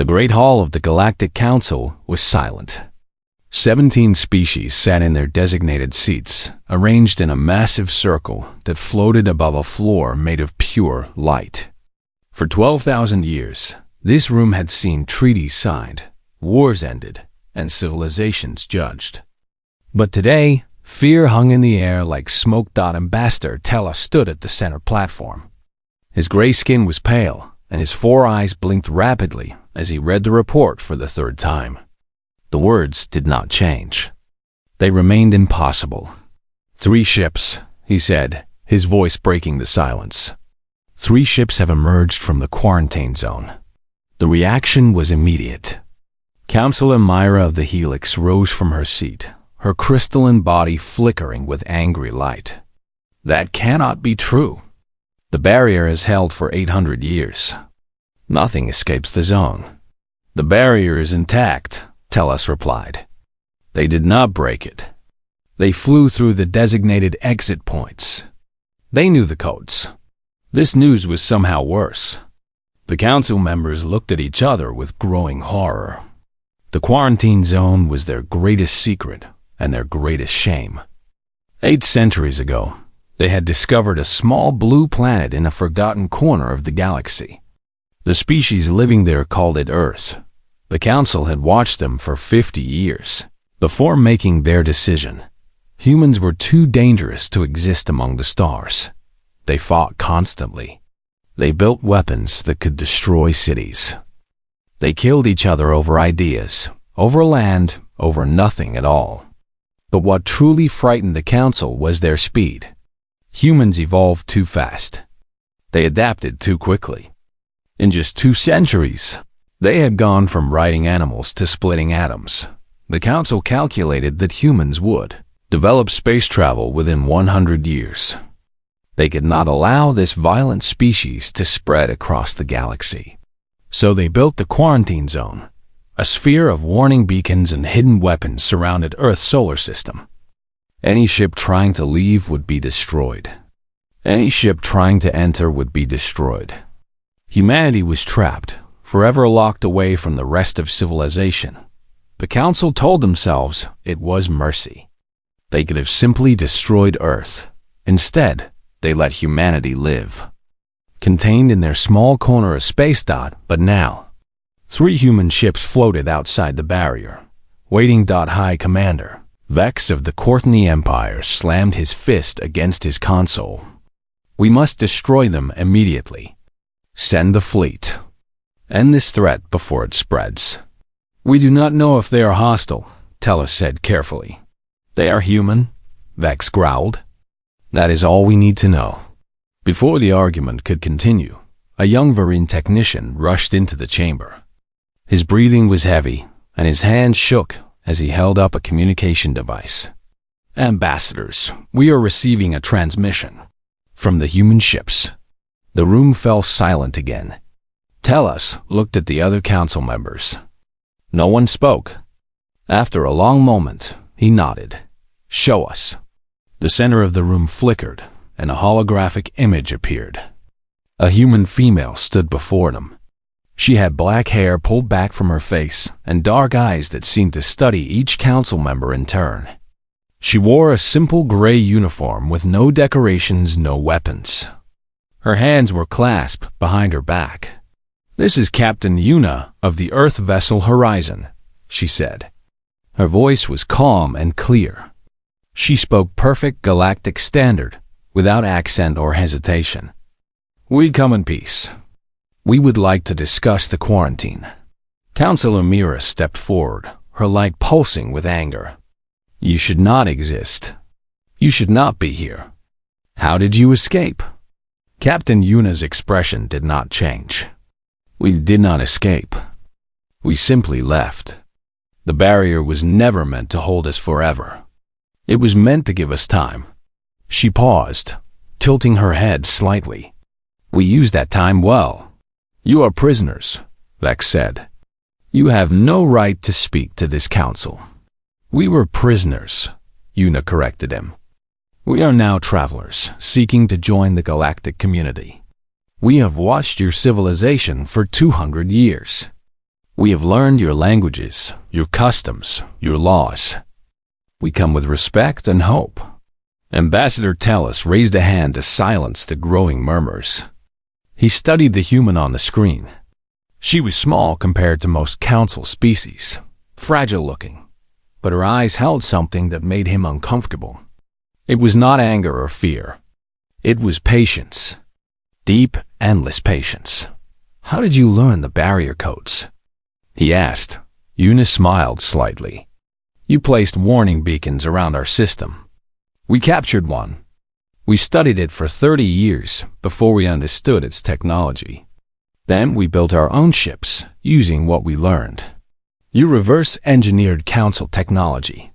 The Great Hall of the Galactic Council was silent. 17 species sat in their designated seats, arranged in a massive circle that floated above a floor made of pure light. For 12,000 years, this room had seen treaties signed, wars ended, and civilizations judged. But today, fear hung in the air like smoke. Ambassador Tella stood at the center platform. His gray skin was pale, and his 4 eyes blinked rapidly as he read the report for the 3rd time. The words did not change. They remained impossible. 3 ships, he said, his voice breaking the silence. 3 ships have emerged from the quarantine zone. The reaction was immediate. Councilor Myra of the Helix rose from her seat, her crystalline body flickering with angry light. That cannot be true. The barrier is held for 800 years. Nothing escapes the zone. The barrier is intact, Tellus replied. They did not break it. They flew through the designated exit points. They knew the codes. This news was somehow worse. The council members looked at each other with growing horror. The quarantine zone was their greatest secret and their greatest shame. 8 centuries ago, they had discovered a small blue planet in a forgotten corner of the galaxy. The species living there called it Earth. The council had watched them for 50 years. Before making their decision, humans were too dangerous to exist among the stars. They fought constantly. They built weapons that could destroy cities. They killed each other over ideas, over land, over nothing at all. But what truly frightened the council was their speed. Humans evolved too fast. They adapted too quickly. In just 2 centuries, they had gone from riding animals to splitting atoms. The council calculated that humans would develop space travel within 100 years. They could not allow this violent species to spread across the galaxy. So they built the quarantine zone. A sphere of warning beacons and hidden weapons surrounded Earth's solar system. Any ship trying to leave would be destroyed. Any ship trying to enter would be destroyed. Humanity was trapped, forever locked away from the rest of civilization. The council told themselves it was mercy. They could have simply destroyed Earth. Instead, they let humanity live. Contained in their small corner of space. But now, 3 human ships floated outside the barrier, waiting. High Commander Vex of the Courtney Empire slammed his fist against his console. We must destroy them immediately. Send the fleet. End this threat before it spreads. We do not know if they are hostile, Tellus said carefully. They are human, Vex growled. That is all we need to know. Before the argument could continue, a young Varine technician rushed into the chamber. His breathing was heavy, and his hands shook as he held up a communication device. Ambassadors, we are receiving a transmission from the human ships. The room fell silent again. Tellus looked at the other council members. No one spoke. After a long moment, he nodded. Show us. The center of the room flickered, and a holographic image appeared. A human female stood before them. She had black hair pulled back from her face and dark eyes that seemed to study each council member in turn. She wore a simple gray uniform with no decorations, no weapons. Her hands were clasped behind her back. This is Captain Yuna of the Earth vessel Horizon, she said. Her voice was calm and clear. She spoke perfect galactic standard, without accent or hesitation. We come in peace. We would like to discuss the quarantine. Councilor Mira stepped forward, her light pulsing with anger. You should not exist. You should not be here. How did you escape? Captain Yuna's expression did not change. We did not escape. We simply left. The barrier was never meant to hold us forever. It was meant to give us time. She paused, tilting her head slightly. We used that time well. You are prisoners, Vex said. You have no right to speak to this council. We were prisoners, Yuna corrected him. We are now travelers, seeking to join the galactic community. We have watched your civilization for 200 years. We have learned your languages, your customs, your laws. We come with respect and hope. Ambassador Tellus raised a hand to silence the growing murmurs. He studied the human on the screen. She was small compared to most council species, fragile-looking, but her eyes held something that made him uncomfortable. It was not anger or fear. It was patience. Deep, endless patience. "How did you learn the barrier codes?" he asked. Una smiled slightly. "You placed warning beacons around our system. We captured one. We studied it for 30 years before we understood its technology. Then we built our own ships using what we learned." "You reverse-engineered council technology,"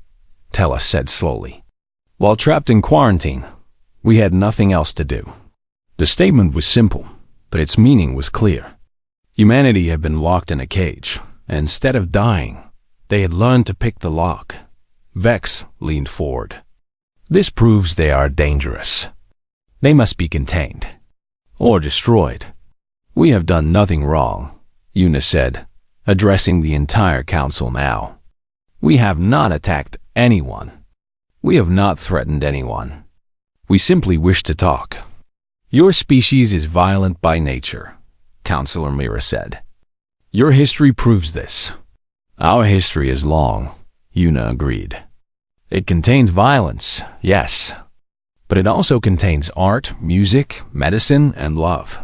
Tellus said slowly. "While trapped in quarantine, we had nothing else to do." The statement was simple, but its meaning was clear. Humanity had been locked in a cage, and instead of dying, they had learned to pick the lock. Vex leaned forward. "This proves they are dangerous. They must be contained. Or destroyed." "We have done nothing wrong," Una said, addressing the entire council now. "We have not attacked anyone. We have not threatened anyone. We simply wish to talk." "Your species is violent by nature," Councilor Mira said. "Your history proves this." "Our history is long," Una agreed. "It contains violence, yes, but it also contains art, music, medicine, and love.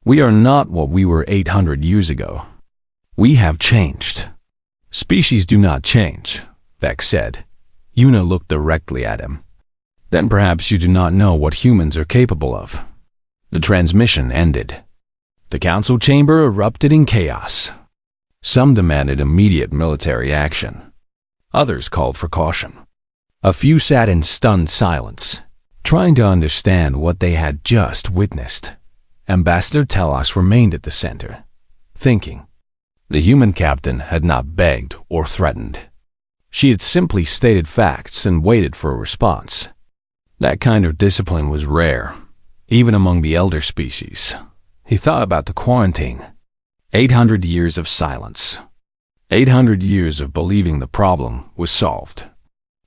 We are not what we were 800 years ago. We have changed." "Species do not change," Vex said. Una looked directly at him. "Then perhaps you do not know what humans are capable of." The transmission ended. The council chamber erupted in chaos. Some demanded immediate military action. Others called for caution. A few sat in stunned silence, trying to understand what they had just witnessed. Ambassador Tellus remained at the center, thinking. The human captain had not begged or threatened. She had simply stated facts and waited for a response. That kind of discipline was rare, even among the elder species. He thought about the quarantine. 800 years of silence. 800 years of believing the problem was solved.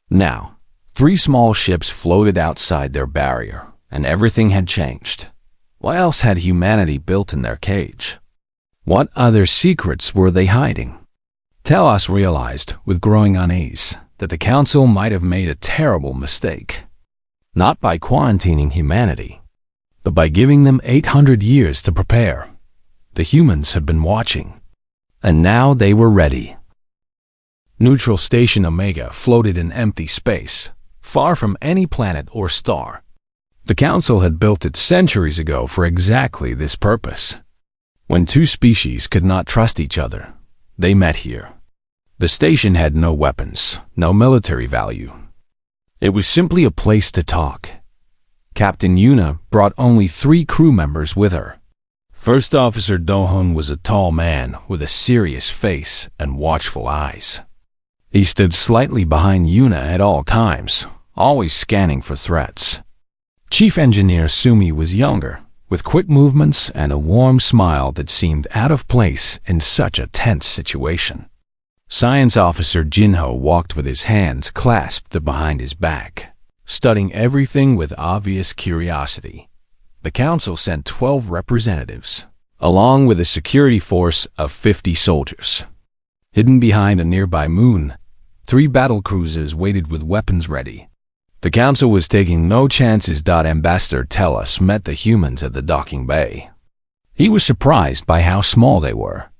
Now, 3 small ships floated outside their barrier, and everything had changed. What else had humanity built in their cage? What other secrets were they hiding? Tellus realized, with growing unease, that the council might have made a terrible mistake. Not by quarantining humanity, but by giving them 800 years to prepare. The humans had been watching, and now they were ready. Neutral Station Omega floated in empty space, far from any planet or star. The council had built it centuries ago for exactly this purpose. When 2 species could not trust each other, they met here. The station had no weapons, no military value. It was simply a place to talk. Captain Una brought only 3 crew members with her. First Officer Dohun was a tall man with a serious face and watchful eyes. He stood slightly behind Una at all times, always scanning for threats. Chief Engineer Sumi was younger, with quick movements and a warm smile that seemed out of place in such a tense situation. Science Officer Jinho walked with his hands clasped behind his back, studying everything with obvious curiosity. The council sent 12 representatives, along with a security force of 50 soldiers. Hidden behind a nearby moon, 3 battlecruisers waited with weapons ready. The council was taking no chances. Ambassador Tellus met the humans at the docking bay. He was surprised by how small they were.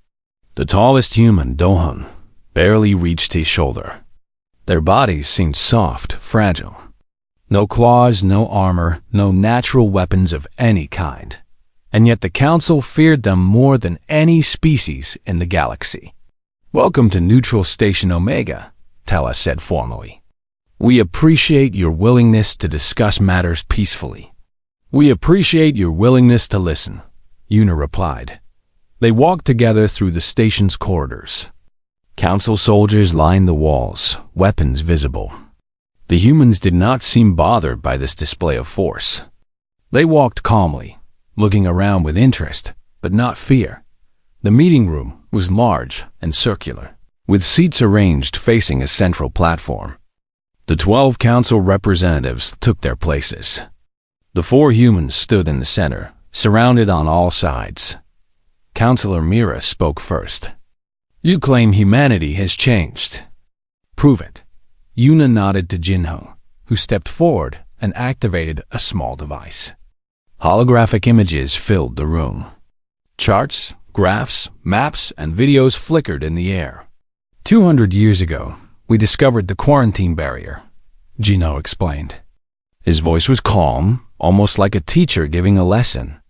The tallest human, Dohun, barely reached his shoulder. Their bodies seemed soft, fragile. No claws, no armor, no natural weapons of any kind. And yet the council feared them more than any species in the galaxy. "Welcome to Neutral Station Omega," Tellus said formally. "We appreciate your willingness to discuss matters peacefully." "We appreciate your willingness to listen," Una replied. They walked together through the station's corridors. Council soldiers lined the walls, weapons visible. The humans did not seem bothered by this display of force. They walked calmly, looking around with interest, but not fear. The meeting room, was large and circular, with seats arranged facing a central platform. The 12 council representatives took their places. The 4 humans stood in the center, surrounded on all sides. Councilor Mira spoke first. "You claim humanity has changed. Prove it." Yuna nodded to Jinho, who stepped forward and activated a small device. Holographic images filled the room. Charts, graphs, maps, and videos flickered in the air. 200 years ago, we discovered the quarantine barrier, Jinho explained. His voice was calm, almost like a teacher giving a lesson.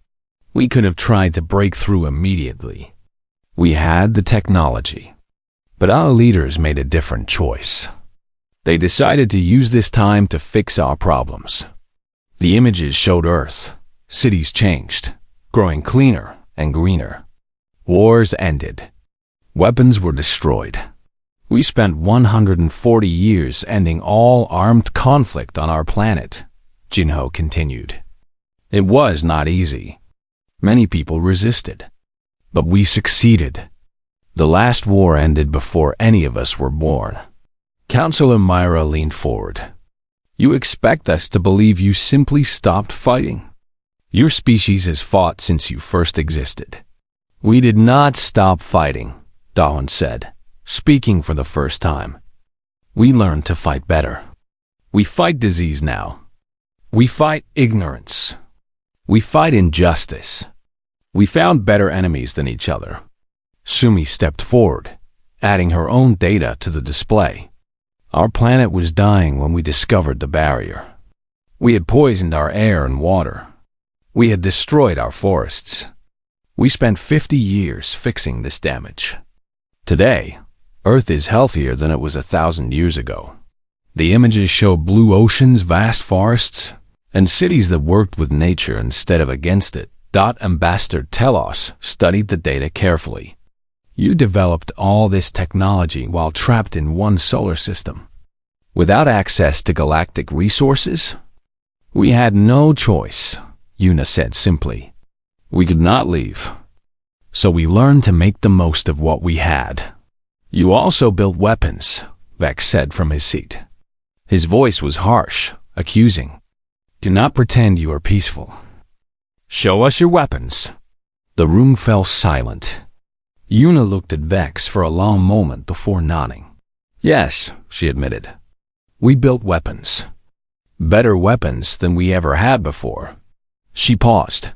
We could have tried to break through immediately. We had the technology. But our leaders made a different choice. They decided to use this time to fix our problems. The images showed Earth. Cities changed, growing cleaner and greener. Wars ended. Weapons were destroyed. We spent 140 years ending all armed conflict on our planet, Jinho continued. It was not easy. Many people resisted. But we succeeded. The last war ended before any of us were born. Councilor Myra leaned forward. You expect us to believe you simply stopped fighting? Your species has fought since you first existed. We did not stop fighting, Dawn said, speaking for the first time. We learned to fight better. We fight disease now. We fight ignorance. We fight injustice. We found better enemies than each other. Sumi stepped forward, adding her own data to the display. Our planet was dying when we discovered the barrier. We had poisoned our air and water. We had destroyed our forests. We spent 50 years fixing this damage. Today, Earth is healthier than it was 1,000 years ago. The images show blue oceans, vast forests, and cities that worked with nature instead of against it. Ambassador Telos studied the data carefully. You developed all this technology while trapped in one solar system. Without access to galactic resources? We had no choice, Yuna said simply. We could not leave. So we learned to make the most of what we had. You also built weapons, Vex said from his seat. His voice was harsh, accusing. Do not pretend you are peaceful. Show us your weapons. The room fell silent. Yuna looked at Vex for a long moment before nodding. Yes, she admitted. We built weapons. Better weapons than we ever had before. She paused.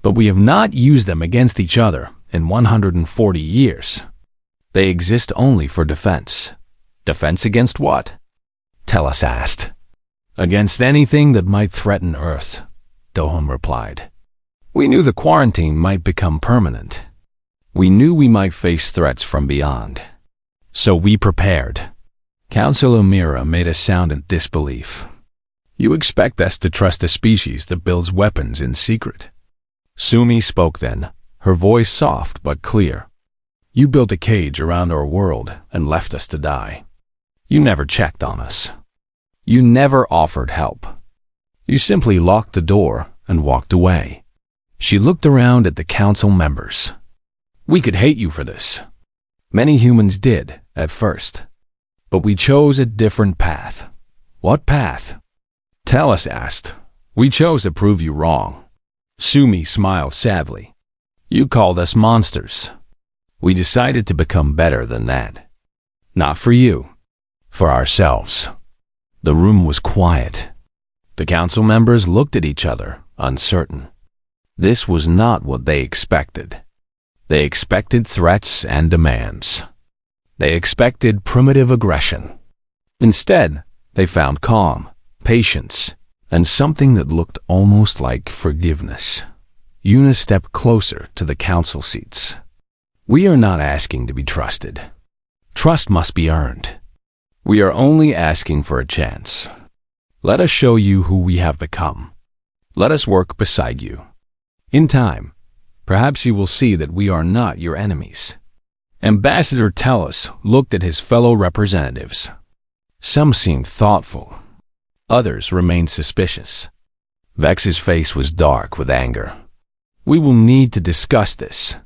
But we have not used them against each other in 140 years. They exist only for defense. Defense against what? Telos asked. Against anything that might threaten Earth, Dohom replied. We knew the quarantine might become permanent. We knew we might face threats from beyond. So we prepared. Councilor Mira made a sound of disbelief. You expect us to trust a species that builds weapons in secret? Sumi spoke then, her voice soft but clear. You built a cage around our world and left us to die. You never checked on us. You never offered help. You simply locked the door and walked away. She looked around at the council members. We could hate you for this. Many humans did, at first. But we chose a different path. What path? Telos asked. We chose to prove you wrong. Sumi smiled sadly. You called us monsters. We decided to become better than that. Not for you. For ourselves. The room was quiet. The council members looked at each other, uncertain. This was not what they expected. They expected threats and demands. They expected primitive aggression. Instead, they found calm, patience, and something that looked almost like forgiveness. Yuna stepped closer to the council seats. We are not asking to be trusted. Trust must be earned. We are only asking for a chance. Let us show you who we have become. Let us work beside you. In time, perhaps you will see that we are not your enemies. Ambassador Telos looked at his fellow representatives. Some seemed thoughtful. Others remained suspicious. Vex's face was dark with anger. We will need to discuss this,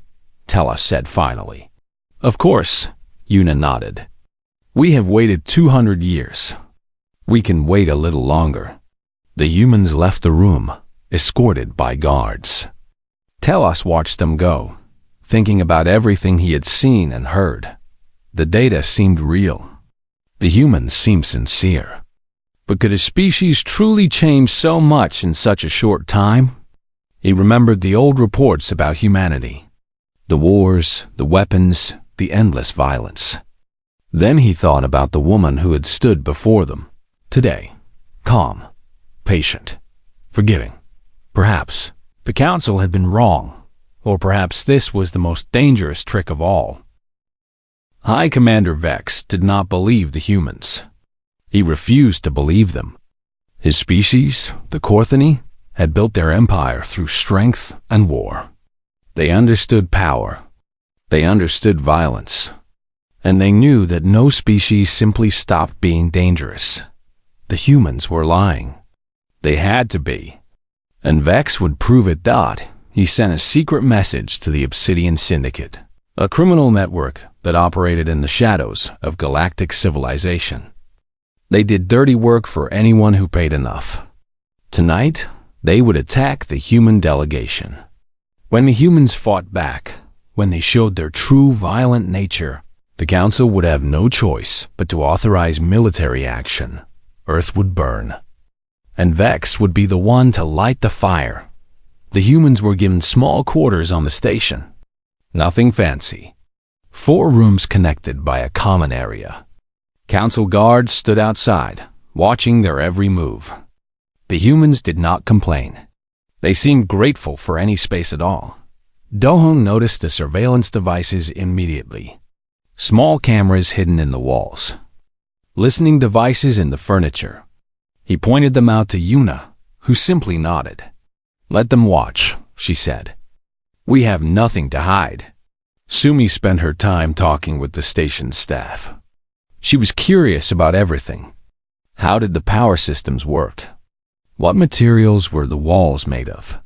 Telos said finally. Of course, Yuna nodded. We have waited 200 years. We can wait a little longer. The humans left the room, escorted by guards. Telos watched them go, thinking about everything he had seen and heard. The data seemed real. The humans seemed sincere. But could a species truly change so much in such a short time? He remembered the old reports about humanity. The wars, the weapons, the endless violence. Then he thought about the woman who had stood before them. Today, calm, patient, forgiving. Perhaps the council had been wrong, or perhaps this was the most dangerous trick of all. High Commander Vex did not believe the humans. He refused to believe them. His species, the Korthani, had built their empire through strength and war. They understood power. They understood violence. And they knew that no species simply stopped being dangerous. The humans were lying. They had to be. And Vex would prove it. He sent a secret message to the Obsidian Syndicate, a criminal network that operated in the shadows of galactic civilization. They did dirty work for anyone who paid enough. Tonight, they would attack the human delegation. When the humans fought back, when they showed their true violent nature, the Council would have no choice but to authorize military action. Earth would burn. And Vex would be the one to light the fire. The humans were given small quarters on the station. Nothing fancy. 4 rooms connected by a common area. Council guards stood outside, watching their every move. The humans did not complain. They seemed grateful for any space at all. Dohong noticed the surveillance devices immediately. Small cameras hidden in the walls. Listening devices in the furniture. He pointed them out to Yuna, who simply nodded. Let them watch, she said. We have nothing to hide. Sumi spent her time talking with the station staff. She was curious about everything. How did the power systems work? What materials were the walls made of?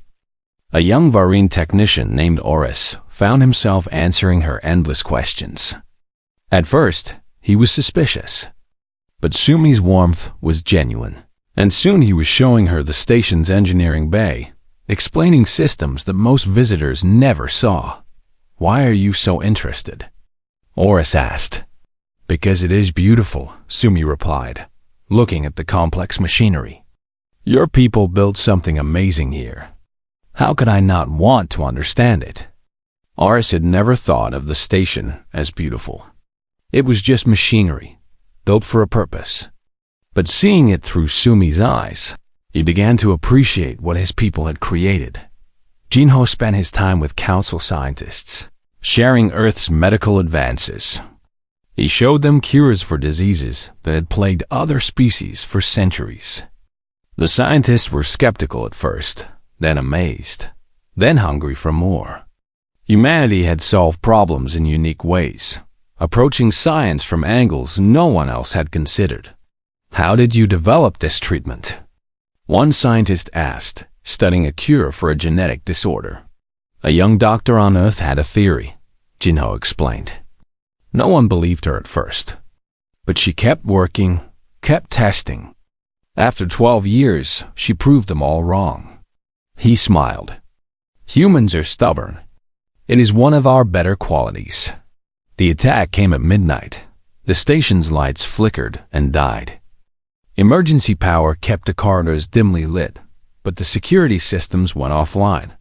A young Varine technician named Arose found himself answering her endless questions. At first, he was suspicious. But Sumi's warmth was genuine, and soon he was showing her the station's engineering bay, explaining systems that most visitors never saw. Why are you so interested? Arose asked. Because it is beautiful, Sumi replied, looking at the complex machinery. Your people built something amazing here. How could I not want to understand it? Arose had never thought of the station as beautiful. It was just machinery, built for a purpose. But seeing it through Sumi's eyes, he began to appreciate what his people had created. Jinho spent his time with council scientists, sharing Earth's medical advances. He showed them cures for diseases that had plagued other species for centuries. The scientists were skeptical at first, then amazed, then hungry for more. Humanity had solved problems in unique ways, approaching science from angles no one else had considered. How did you develop this treatment? One scientist asked, studying a cure for a genetic disorder. A young doctor on Earth had a theory, Jinho explained. No one believed her at first. But she kept working, kept testing. After 12 years, she proved them all wrong. He smiled. Humans are stubborn. It is one of our better qualities. The attack came at midnight. The station's lights flickered and died. Emergency power kept the corridors dimly lit, but the security systems went offline.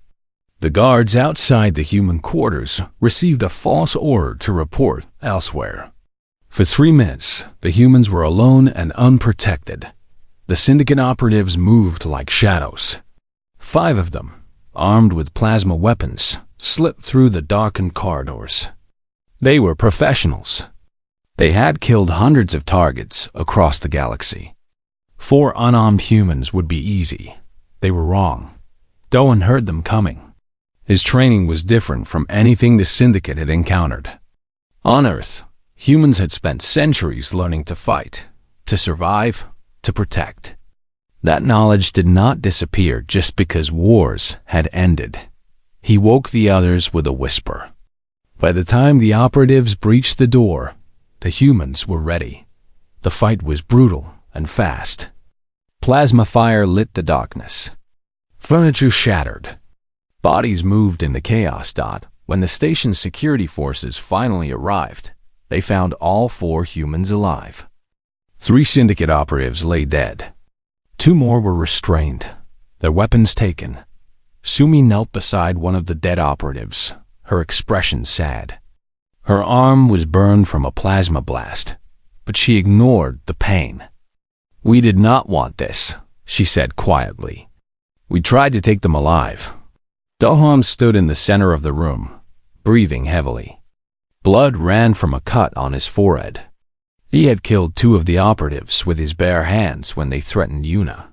The guards outside the human quarters received a false order to report elsewhere. For 3 minutes, the humans were alone and unprotected. The syndicate operatives moved like shadows. 5 of them, armed with plasma weapons, slipped through the darkened corridors. They were professionals. They had killed hundreds of targets across the galaxy. 4 unarmed humans would be easy. They were wrong. Doan heard them coming. His training was different from anything the syndicate had encountered. On Earth, humans had spent centuries learning to fight, to survive, to protect. That knowledge did not disappear just because wars had ended. He woke the others with a whisper. By the time the operatives breached the door, the humans were ready. The fight was brutal and fast. Plasma fire lit the darkness. Furniture shattered. Bodies moved in the chaos. When the station's security forces finally arrived, they found all 4 humans alive. 3 syndicate operatives lay dead. 2 more were restrained, their weapons taken. Sumi knelt beside one of the dead operatives, her expression sad. Her arm was burned from a plasma blast, but she ignored the pain. "We did not want this," she said quietly. "We tried to take them alive." Doham stood in the center of the room, breathing heavily. Blood ran from a cut on his forehead. He had killed 2 of the operatives with his bare hands when they threatened Yuna,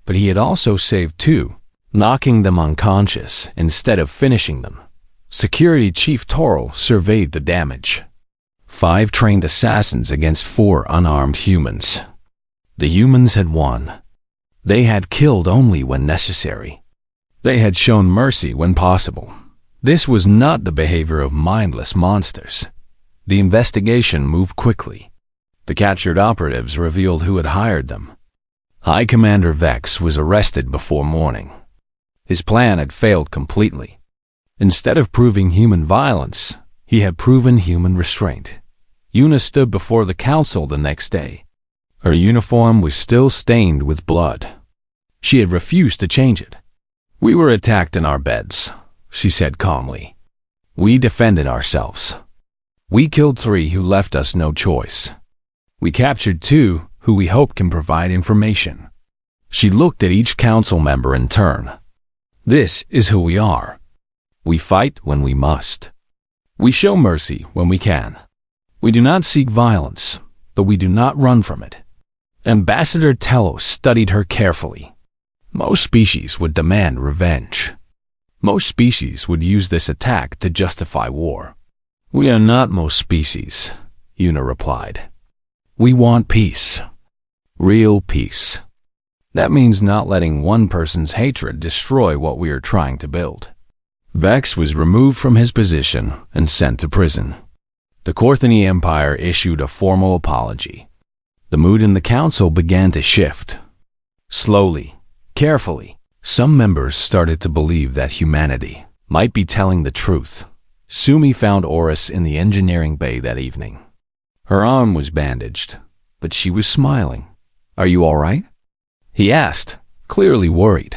but he had also saved 2, knocking them unconscious instead of finishing them. Security Chief Toro surveyed the damage. 5 trained assassins against 4 unarmed humans. The humans had won. They had killed only when necessary. They had shown mercy when possible. This was not the behavior of mindless monsters. The investigation moved quickly. The captured operatives revealed who had hired them. High Commander Vex was arrested before morning. His plan had failed completely. Instead of proving human violence, he had proven human restraint. Yuna stood before the council the next day. Her uniform was still stained with blood. She had refused to change it. "We were attacked in our beds," she said calmly. "We defended ourselves. We killed 3 who left us no choice. We captured 2 who we hope can provide information." She looked at each council member in turn. "This is who we are. We fight when we must. We show mercy when we can. We do not seek violence, but we do not run from it." Ambassador Telos studied her carefully. Most species would demand revenge. Most species would use this attack to justify war. "We are not most species," Yuna replied. "We want peace. Real peace. That means not letting one person's hatred destroy what we are trying to build." Vex was removed from his position and sent to prison. The Korthani Empire issued a formal apology. The mood in the council began to shift. Slowly, carefully, some members started to believe that humanity might be telling the truth. Sumi found Arose in the engineering bay that evening. Her arm was bandaged, but she was smiling. "Are you all right?" he asked, clearly worried.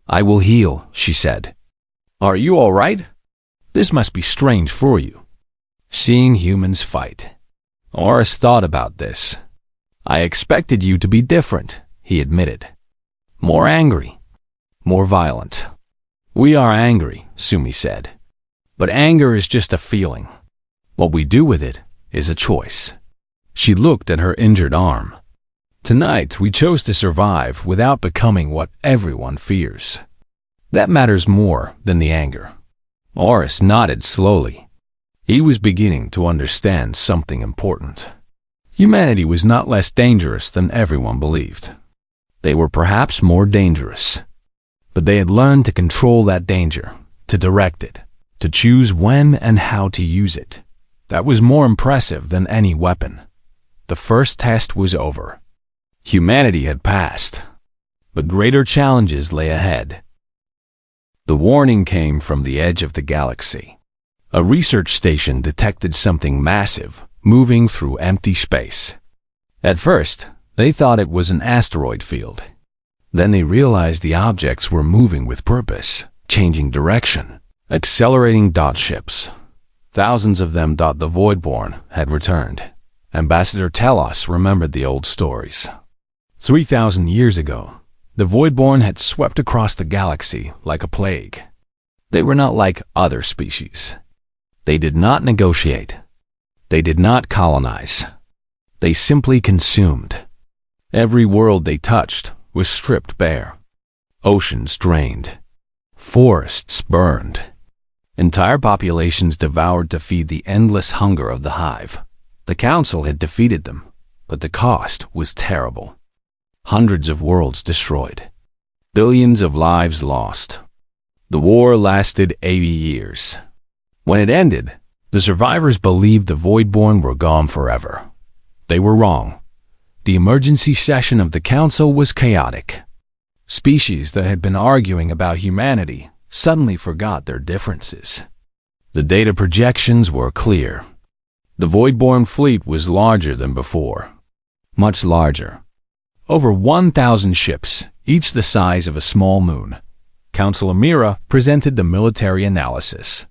"I will heal," she said. "Are you all right? This must be strange for you, seeing humans fight." Arose thought about this. "I expected you to be different," he admitted. "More angry, more violent." "We are angry," Sumi said. "But anger is just a feeling. What we do with it is a choice." She looked at her injured arm. "Tonight we chose to survive without becoming what everyone fears. That matters more than the anger." Arose nodded slowly. He was beginning to understand something important. Humanity was not less dangerous than everyone believed. They were perhaps more dangerous. But they had learned to control that danger, to direct it, to choose when and how to use it. That was more impressive than any weapon. The first test was over. Humanity had passed, but greater challenges lay ahead. The warning came from the edge of the galaxy. A research station detected something massive moving through empty space. At first, they thought it was an asteroid field. Then they realized the objects were moving with purpose, changing direction, accelerating dot ships. Thousands of them thought the Voidborn had returned. Ambassador Telos remembered the old stories. 3,000 years ago, the Voidborn had swept across the galaxy like a plague. They were not like other species. They did not negotiate. They did not colonize. They simply consumed. Every world they touched was stripped bare. Oceans drained. Forests burned. Entire populations devoured to feed the endless hunger of the hive. The council had defeated them, but the cost was terrible. Hundreds of worlds destroyed. Billions of lives lost. The war lasted 80 years. When it ended, The survivors believed the Voidborn were gone forever. They were wrong. The emergency session of the council was chaotic. Species that had been arguing about humanity suddenly forgot their differences. The data projections were clear. The Voidborn fleet was larger than before. Much larger. Over 1,000 ships, each the size of a small moon. Councilor Mira presented the military analysis.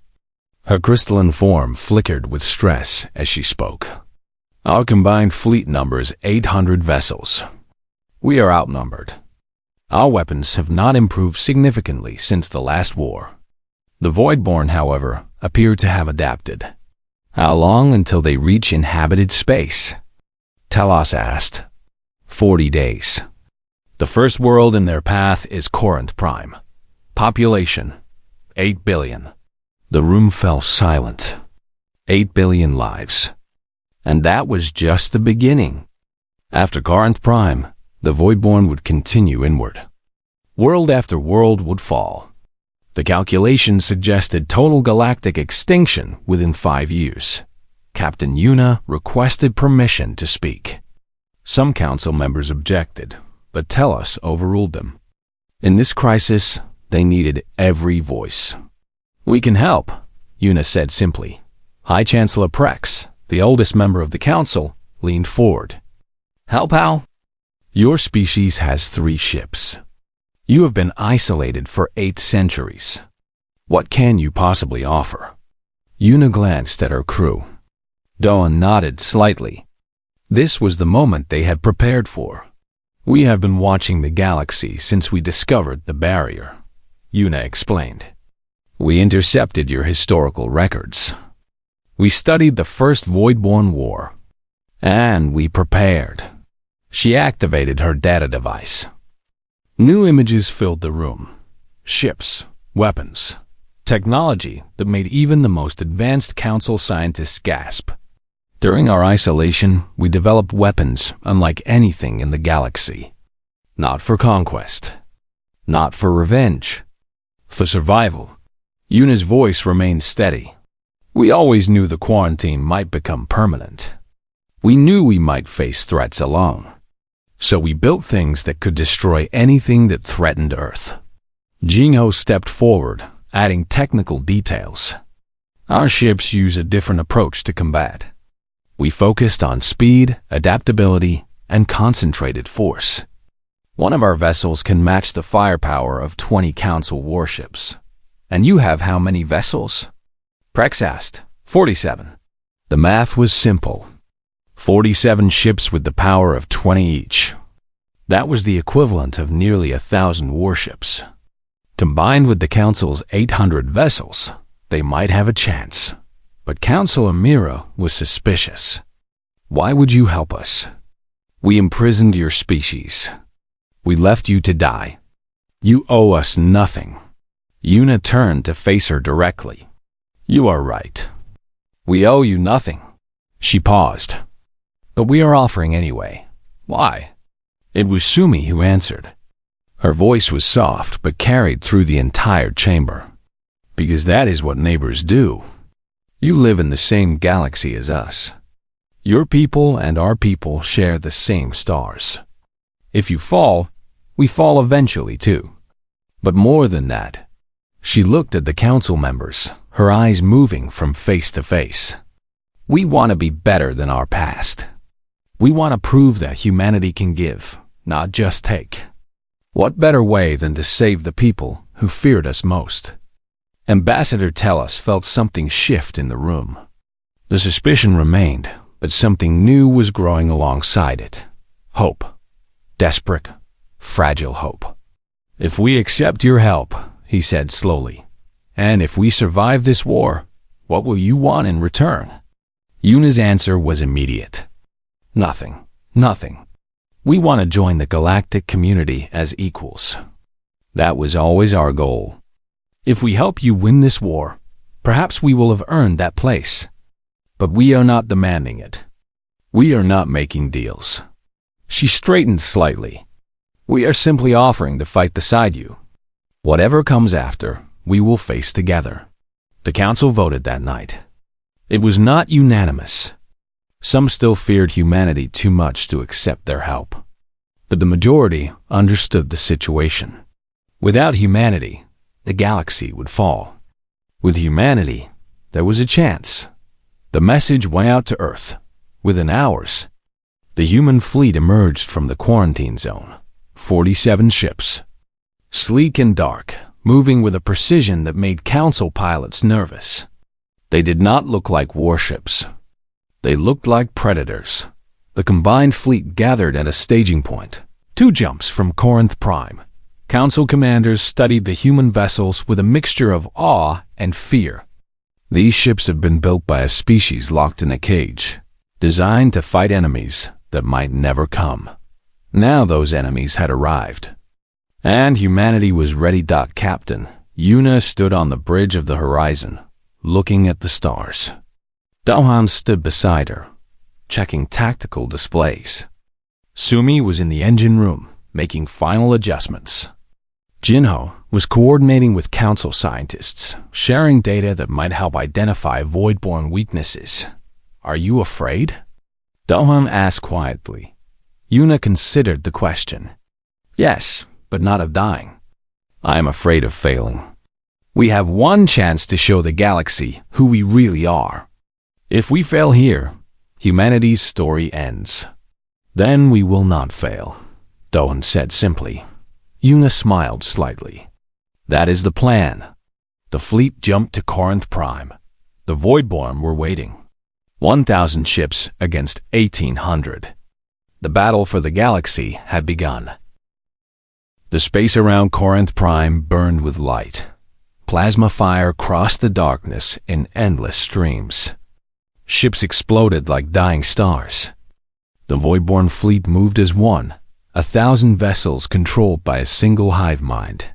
Her crystalline form flickered with stress as she spoke. Our combined fleet numbers 800 vessels. We are outnumbered. Our weapons have not improved significantly since the last war. The Voidborn, however, appear to have adapted. How long until they reach inhabited space? Telos asked. 40 days. The first world in their path is Corinth Prime. Population, 8 billion. The room fell silent. 8 billion lives. And that was just the beginning. After Corinth Prime, the Voidborn would continue inward. World after world would fall. The calculations suggested total galactic extinction within 5 years. Captain Yuna requested permission to speak. Some council members objected, but Telos overruled them. In this crisis, they needed every voice. We can help, Yuna said simply. High Chancellor Prex, the oldest member of the council, leaned forward. Help how? Your species has 3 ships. You have been isolated for 8 centuries. What can you possibly offer? Yuna glanced at her crew. Doan nodded slightly. This was the moment they had prepared for. We have been watching the galaxy since we discovered the barrier, Yuna explained. We intercepted your historical records. We studied the first Voidborn War. And we prepared. She activated her data device. New images filled the room. Ships, weapons, technology that made even the most advanced council scientists gasp. During our isolation, we developed weapons unlike anything in the galaxy. Not for conquest. Not for revenge. For survival. Yuna's voice remained steady. We always knew the quarantine might become permanent. We knew we might face threats alone. So we built things that could destroy anything that threatened Earth. Jingho stepped forward, adding technical details. Our ships use a different approach to combat. We focused on speed, adaptability, and concentrated force. One of our vessels can match the firepower of 20 Council warships. And you have how many vessels? Prex asked. 47. The math was simple. 47 ships with the power of 20 each. That was the equivalent of nearly 1,000 warships. Combined with the Council's 800 vessels, they might have a chance. But Councilor Mira was suspicious. Why would you help us? We imprisoned your species. We left you to die. You owe us nothing. Yuna turned to face her directly. You are right. We owe you nothing. She paused. But we are offering anyway. Why? It was Sumi who answered. Her voice was soft but carried through the entire chamber. Because that is what neighbors do. You live in the same galaxy as us. Your people and our people share the same stars. If you fall, we fall eventually too. But more than that. She looked at the council members, her eyes moving from face to face. We want to be better than our past. We want to prove that humanity can give, not just take. What better way than to save the people who feared us most? Ambassador Telos felt something shift in the room. The suspicion remained, but something new was growing alongside it. Hope. Desperate, fragile hope. If we accept your help, he said slowly, and if we survive this war, what will you want in return? Yuna's answer was immediate. Nothing. Nothing. We want to join the galactic community as equals. That was always our goal. If we help you win this war, perhaps we will have earned that place. But we are not demanding it. We are not making deals. She straightened slightly. We are simply offering to fight beside you. Whatever comes after, we will face together. The council voted that night. It was not unanimous. Some still feared humanity too much to accept their help. But the majority understood the situation. Without humanity, the galaxy would fall. With humanity, there was a chance. The message went out to Earth. Within hours, the human fleet emerged from the quarantine zone. 47 ships. Sleek and dark, moving with a precision that made Council pilots nervous. They did not look like warships. They looked like predators. The combined fleet gathered at a staging point, 2 jumps from Corinth Prime. Council commanders studied the human vessels with a mixture of awe and fear. These ships had been built by a species locked in a cage, designed to fight enemies that might never come. Now those enemies had arrived, and humanity was ready. Captain Yuna stood on the bridge of the horizon, looking at the stars. Dohan stood beside her, checking tactical displays. Sumi was in the engine room, making final adjustments. Jinho was coordinating with Council scientists, sharing data that might help identify void-born weaknesses. "Are you afraid?" Dohan asked quietly. Yuna considered the question. "Yes, but not of dying. I am afraid of failing. We have one chance to show the galaxy who we really are. If we fail here, humanity's story ends. Then we will not fail," Dohan said simply. Yuna smiled slightly. "That is the plan." The fleet jumped to Corinth Prime. The Voidborn were waiting. 1,000 ships against 1,800. The battle for the galaxy had begun. The space around Corinth Prime burned with light. Plasma fire crossed the darkness in endless streams. Ships exploded like dying stars. The Voidborn fleet moved as one, 1,000 vessels controlled by a single hive mind.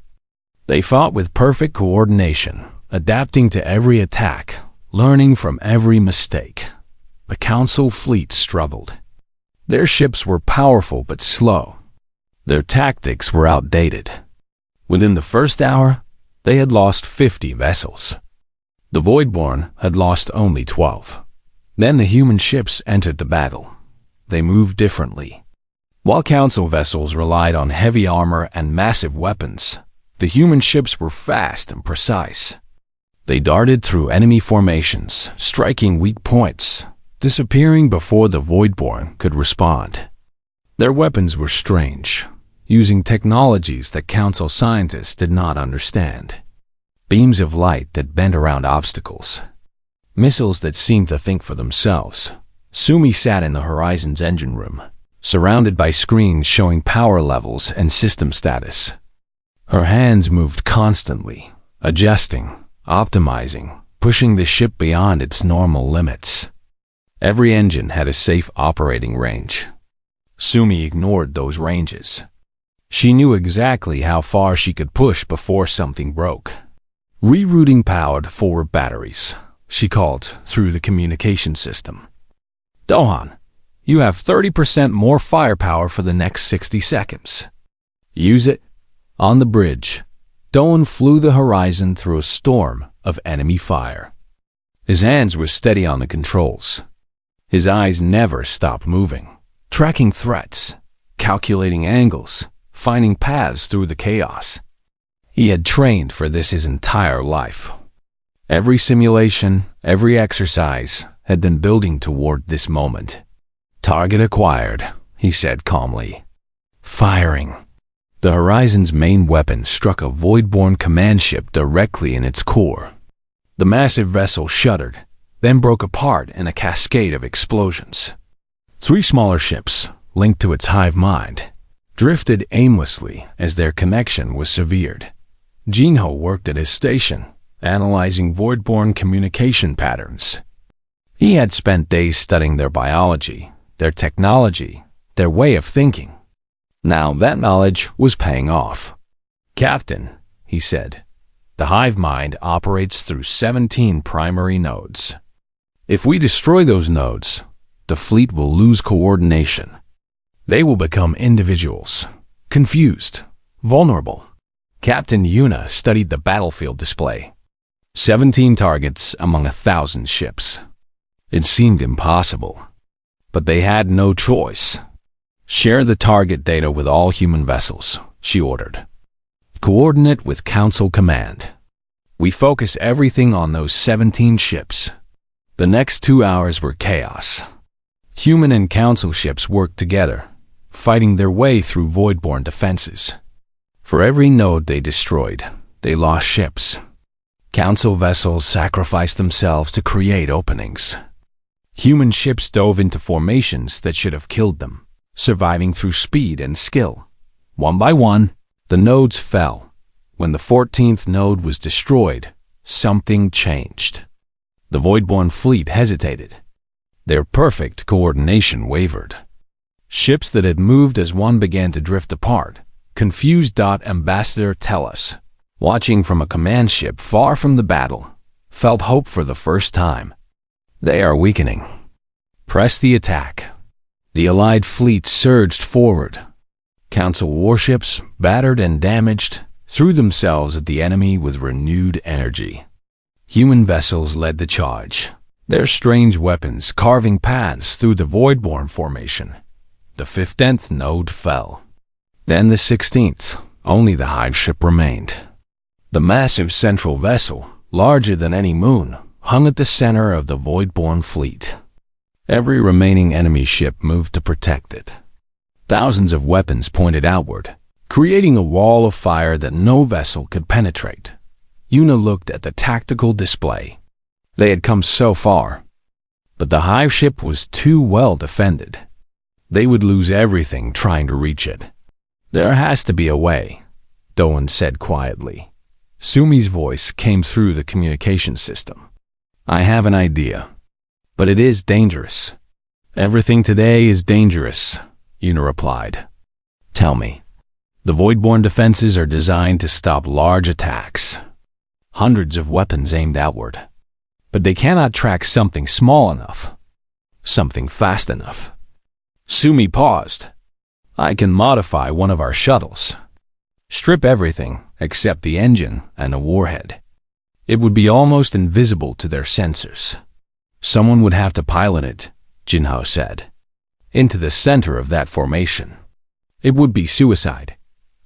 They fought with perfect coordination, adapting to every attack, learning from every mistake. The Council fleet struggled. Their ships were powerful but slow. Their tactics were outdated. Within the first hour, they had lost 50 vessels. The Voidborn had lost only 12. Then the human ships entered the battle. They moved differently. While Council vessels relied on heavy armor and massive weapons, the human ships were fast and precise. They darted through enemy formations, striking weak points, disappearing before the Voidborn could respond. Their weapons were strange, using technologies that Council scientists did not understand. Beams of light that bent around obstacles. Missiles that seemed to think for themselves. Sumi sat in the Horizon's engine room, surrounded by screens showing power levels and system status. Her hands moved constantly, adjusting, optimizing, pushing the ship beyond its normal limits. Every engine had a safe operating range. Sumi ignored those ranges. She knew exactly how far she could push before something broke. "Rerouting powered forward batteries," she called through the communication system. "Dohan, you have 30% more firepower for the next 60 seconds. Use it." On the bridge, Dohan flew the Horizon through a storm of enemy fire. His hands were steady on the controls. His eyes never stopped moving, tracking threats, calculating angles, finding paths through the chaos. He had trained for this his entire life. Every simulation, every exercise had been building toward this moment. "Target acquired," he said calmly. Firing. The Horizon's main weapon struck a Voidborn command ship directly in its core. The massive vessel shuddered, then broke apart in a cascade of explosions. 3 smaller ships, linked to its hive mind, drifted aimlessly as their connection was severed. Jinho worked at his station, analyzing Voidborn communication patterns. He had spent days studying their biology, their technology, their way of thinking. Now that knowledge was paying off. "Captain," he said, "the hive mind operates through 17 primary nodes. If we destroy those nodes, the fleet will lose coordination. They will become individuals, confused, vulnerable." Captain Yuna studied the battlefield display. 17 targets among 1,000 ships. It seemed impossible, but they had no choice. Share the target data with all human vessels, she ordered. Coordinate with Council Command. We focus everything on those 17 ships. The next 2 hours were chaos. Human and Council ships worked together, fighting their way through void-borne defenses. For every node they destroyed, they lost ships. Council vessels sacrificed themselves to create openings. Human ships dove into formations that should have killed them, surviving through speed and skill. One by one, the nodes fell. When the 14th node was destroyed, something changed. The Voidborn fleet hesitated. Their perfect coordination wavered. Ships that had moved as one began to drift apart. Confused. Ambassador Tellus, watching from a command ship far from the battle, felt hope for the first time. They are weakening. Press the attack. The Allied fleet surged forward. Council warships, battered and damaged, threw themselves at the enemy with renewed energy. Human vessels led the charge, their strange weapons carving paths through the Voidborn formation. The 15th node fell. Then the 16th, only the hive ship remained. The massive central vessel, larger than any moon, hung at the center of the Voidborn fleet. Every remaining enemy ship moved to protect it. Thousands of weapons pointed outward, creating a wall of fire that no vessel could penetrate. Una looked at the tactical display. They had come so far, but the hive ship was too well defended. They would lose everything trying to reach it. There has to be a way, Doan said quietly. Sumi's voice came through the communication system. I have an idea, but it is dangerous. Everything today is dangerous, Una replied. Tell me. The Voidborn defenses are designed to stop large attacks. Hundreds of weapons aimed outward. But they cannot track something small enough. Something fast enough. Sumi paused. I can modify one of our shuttles. Strip everything except the engine and a warhead. It would be almost invisible to their sensors. Someone would have to pilot it, Jinho said. Into the center of that formation. It would be suicide.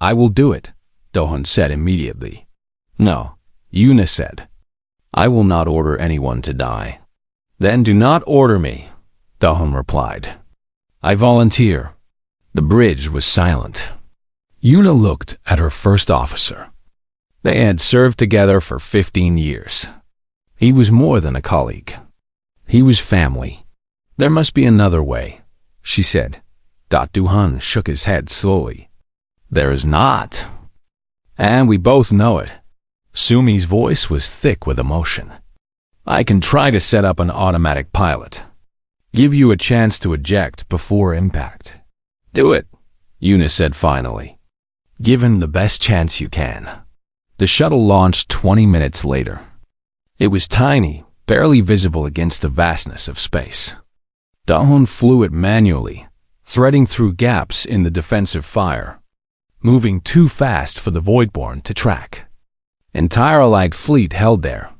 I will do it, Dohan said immediately. No, Una said. I will not order anyone to die. Then do not order me, Dohan replied. I volunteer. The bridge was silent. Una looked at her first officer. They had served together for 15 years. He was more than a colleague. He was family. There must be another way, she said. Duhan shook his head slowly. There is not. And we both know it. Sumi's voice was thick with emotion. I can try to set up an automatic pilot. Give you a chance to eject before impact. Do it, Una said finally. Give him the best chance you can. The shuttle launched 20 minutes later. It was tiny, barely visible against the vastness of space. Dahun flew it manually, threading through gaps in the defensive fire, moving too fast for the Voidborn to track. Entire Allied fleet held their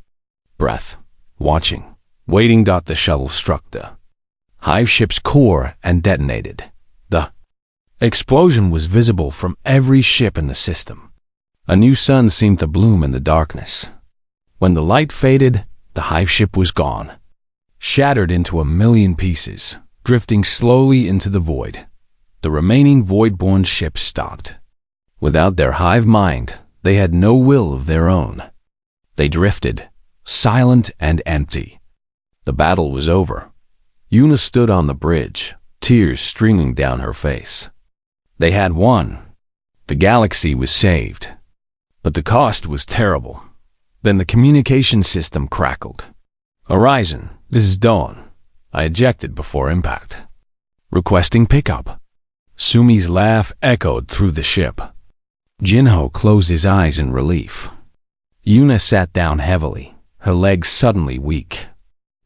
breath, watching, waiting. The shuttle struck the hive ship's core and detonated. The explosion was visible from every ship in the system. A new sun seemed to bloom in the darkness. When the light faded, the hive ship was gone, shattered into a million pieces, drifting slowly into the void. The remaining Voidborn ships stopped. Without their hive mind, they had no will of their own. They drifted, silent and empty. The battle was over. Una stood on the bridge, tears streaming down her face. They had won. The galaxy was saved. But the cost was terrible. Then the communication system crackled. Horizon, this is Dawn. I ejected before impact. Requesting pickup. Sumi's laugh echoed through the ship. Jinho closed his eyes in relief. Una sat down heavily, her legs suddenly weak.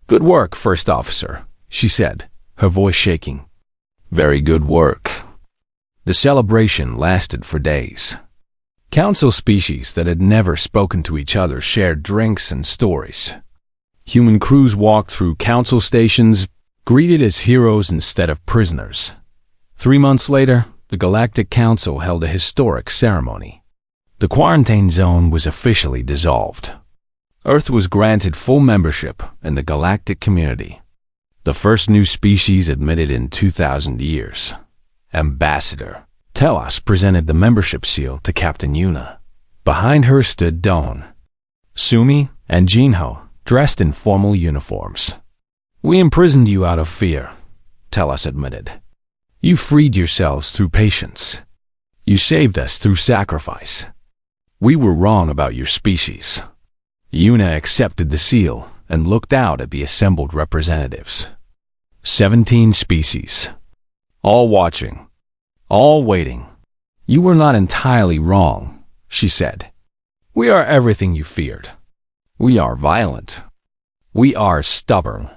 Good work, First Officer, she said, her voice shaking. Very good work. The celebration lasted for days. Council species that had never spoken to each other shared drinks and stories. Human crews walked through council stations, greeted as heroes instead of prisoners. 3 months later, the Galactic Council held a historic ceremony. The quarantine zone was officially dissolved. Earth was granted full membership in the galactic community. The first new species admitted in 2,000 years. Ambassador Telos presented the membership seal to Captain Yuna. Behind her stood Dawn, Sumi, and Jinho, dressed in formal uniforms. "We imprisoned you out of fear," Telos admitted. "You freed yourselves through patience. You saved us through sacrifice. We were wrong about your species." Yuna accepted the seal and looked out at the assembled representatives. 17 species. All watching. All waiting. "You were not entirely wrong," she said. "We are everything you feared. We are violent. We are stubborn.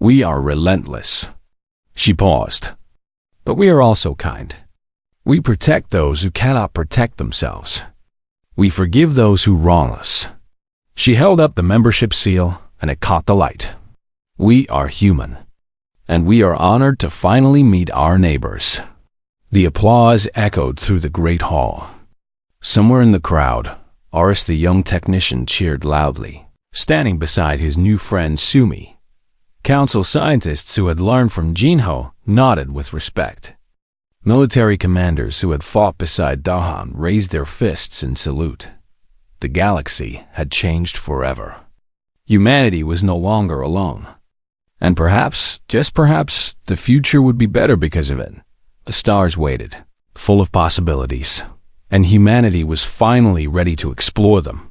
We are relentless." She paused. "But we are also kind. We protect those who cannot protect themselves. We forgive those who wrong us." She held up the membership seal, and it caught the light. "We are human, and we are honored to finally meet our neighbors." The applause echoed through the great hall. Somewhere in the crowd, Arose the young technician cheered loudly, standing beside his new friend Sumi. Council scientists who had learned from Jinho nodded with respect. Military commanders who had fought beside Dahan raised their fists in salute. The galaxy had changed forever. Humanity was no longer alone. And perhaps, just perhaps, the future would be better because of it. The stars waited, full of possibilities, and humanity was finally ready to explore them.